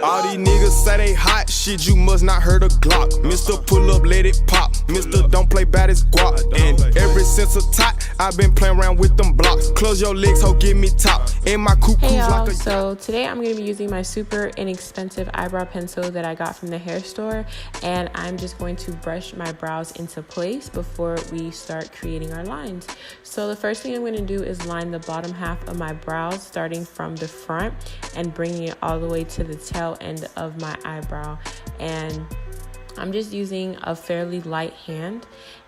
All these niggas say they hot shit, you must not heard a Glock. Mr. Pull up, let it pop. Mr. Don't play bad as guap. And ever since a tot, I've been playing around with them blocks. Close your legs, ho, give me top. And my coupe Hey cruise y'all, like a so today I'm going to be using my super inexpensive eyebrow pencil that I got from the hair store, and I'm just going to brush my brows into place before we start creating our lines. So the first thing I'm going to do is line the bottom half of my brows starting from the front and bringing it all the way to the tail end of my eyebrow. And I'm just using a fairly light hand.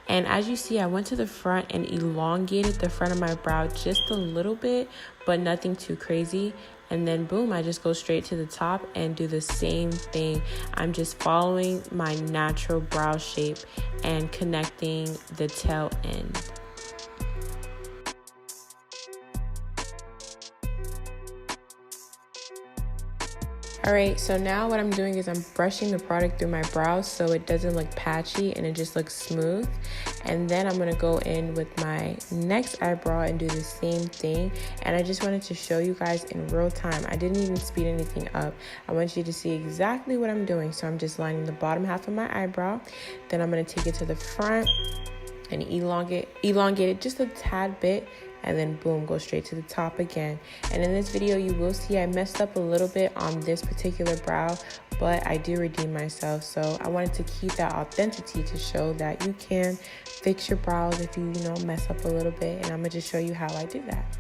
And as you see, I went to the front and elongated the front of my brow just a little bit, but nothing too crazy. And then boom, I just go straight to the top and do the same thing. I'm just following my natural brow shape and connecting the tail end. Alright, so now what I'm doing is I'm brushing the product through my brows so it doesn't look patchy and it just looks smooth. And then I'm going to go in with my next eyebrow and do the same thing. And I just wanted to show you guys in real time. I didn't even speed anything up. I want you to see exactly what I'm doing. So I'm just lining the bottom half of my eyebrow. Then I'm going to take it to the front and elongate it just a tad bit. And then boom, go straight to the top again. And in this video, you will see I messed up a little bit on this particular brow, but I do redeem myself. So I wanted to keep that authenticity to show that you can fix your brows if you mess up a little bit. And I'm gonna just show you how I do that.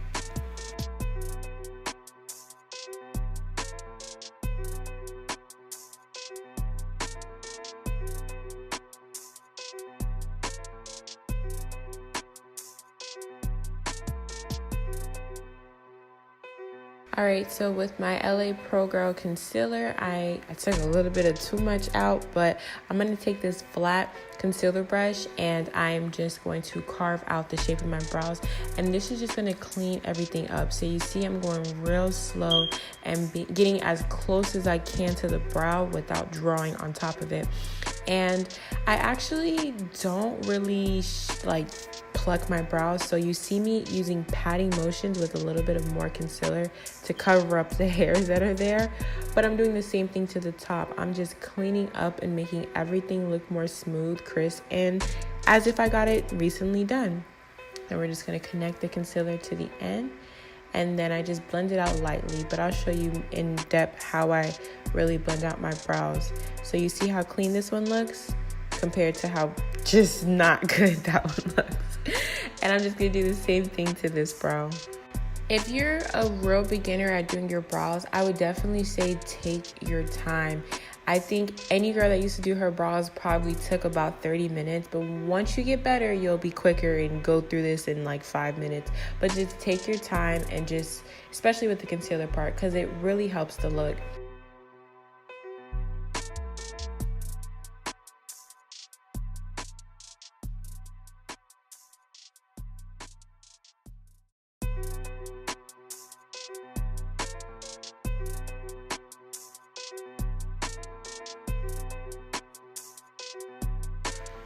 Alright, so with my LA Pro Girl concealer, I took a little bit of too much out, but I'm going to take this flat concealer brush and I'm just going to carve out the shape of my brows. And this is just going to clean everything up. So you see I'm going real slow and getting as close as I can to the brow without drawing on top of it. And I actually don't really pluck my brows, so you see me using patting motions with a little bit of more concealer to cover up the hairs that are there, but I'm doing the same thing to the top. I'm just cleaning up and making everything look more smooth, crisp, and as if I got it recently done. And we're just going to connect the concealer to the end, and then I just blend it out lightly, but I'll show you in depth how I really blend out my brows. So you see how clean this one looks compared to how just not good that one looks. And I'm just gonna do the same thing to this brow. If you're a real beginner at doing your brows, I would definitely say take your time. I think any girl that used to do her brows probably took about 30 minutes, but once you get better, you'll be quicker and go through this in like 5 minutes. But just take your time and just, especially with the concealer part, because it really helps the look.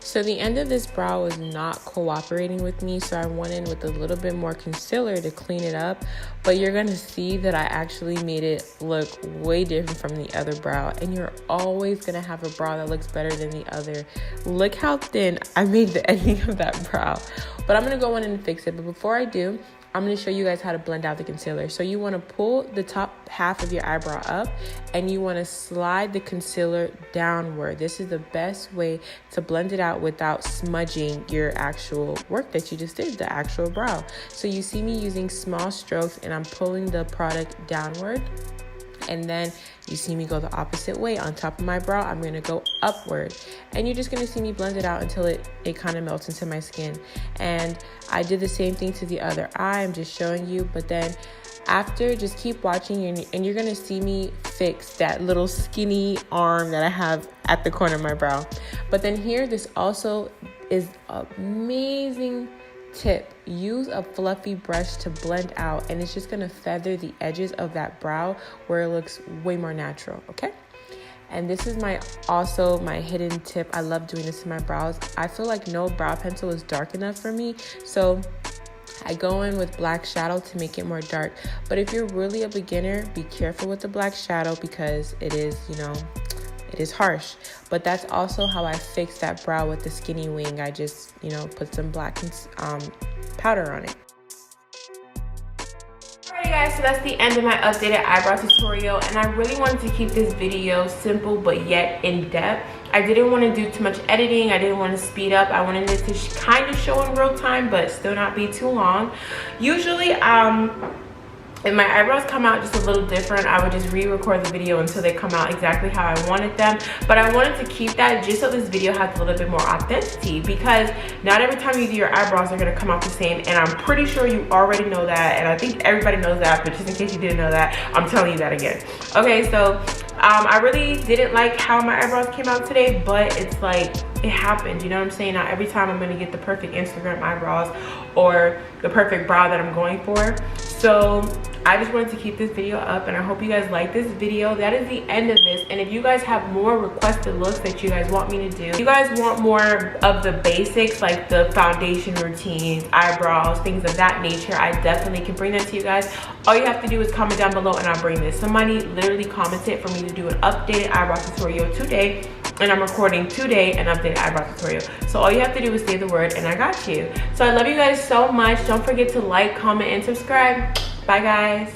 So the end of this brow was not cooperating with me, so I went in with a little bit more concealer to clean it up. But you're going to see that I actually made it look way different from the other brow. And you're always going to have a brow that looks better than the other. Look how thin I made the ending of that brow. But I'm going to go in and fix it. But before I do, I'm going to show you guys how to blend out the concealer. So you want to pull the top half of your eyebrow up and you want to slide the concealer downward. This is the best way to blend it out without smudging your actual work that you just did, the actual brow. So you see me using small strokes and I'm pulling the product downward. And then you see me go the opposite way. On top of my brow, I'm going to go upward. And you're just going to see me blend it out until it kind of melts into my skin. And I did the same thing to the other eye. I'm just showing you. But then after, just keep watching and you're going to see me fix that little skinny arm that I have at the corner of my brow. But then here, this also is amazing tip. Use a fluffy brush to blend out and it's just going to feather the edges of that brow where it looks way more natural. Okay, and this is my hidden tip. I love doing this to my brows. I feel like no brow pencil is dark enough for me, so I go in with black shadow to make it more dark. But if you're really a beginner, be careful with the black shadow because it is, you know, it is harsh. But that's also how I fixed that brow with the skinny wing. I just, you know, put some black powder on it. Alright guys, so that's the end of my updated eyebrow tutorial, and I really wanted to keep this video simple but yet in depth. I didn't want to do too much editing. I didn't want to speed up. I wanted it to kind of show in real time but still not be too long. Usually if my eyebrows come out just a little different, I would just re-record the video until they come out exactly how I wanted them. But I wanted to keep that just so this video has a little bit more authenticity, because not every time you do your eyebrows are going to come out the same, and I'm pretty sure you already know that, and I think everybody knows that, but just in case you didn't know that, I'm telling you that again. Okay, so I really didn't like how my eyebrows came out today, but it's like, it happened, you know what I'm saying? Not every time I'm going to get the perfect Instagram eyebrows or the perfect brow that I'm going for. So I just wanted to keep this video up, and I hope you guys like this video. That is the end of this, and if you guys have more requested looks that you guys want me to do, if you guys want more of the basics like the foundation routines, eyebrows, things of that nature, I definitely can bring that to you guys. All you have to do is comment down below and I'll bring this. Somebody literally commented for me to do an updated eyebrow tutorial today, and I'm recording today an updated eyebrow tutorial. So all you have to do is say the word and I got you. So I love you guys so much. Don't forget to like, comment, and subscribe. Bye guys.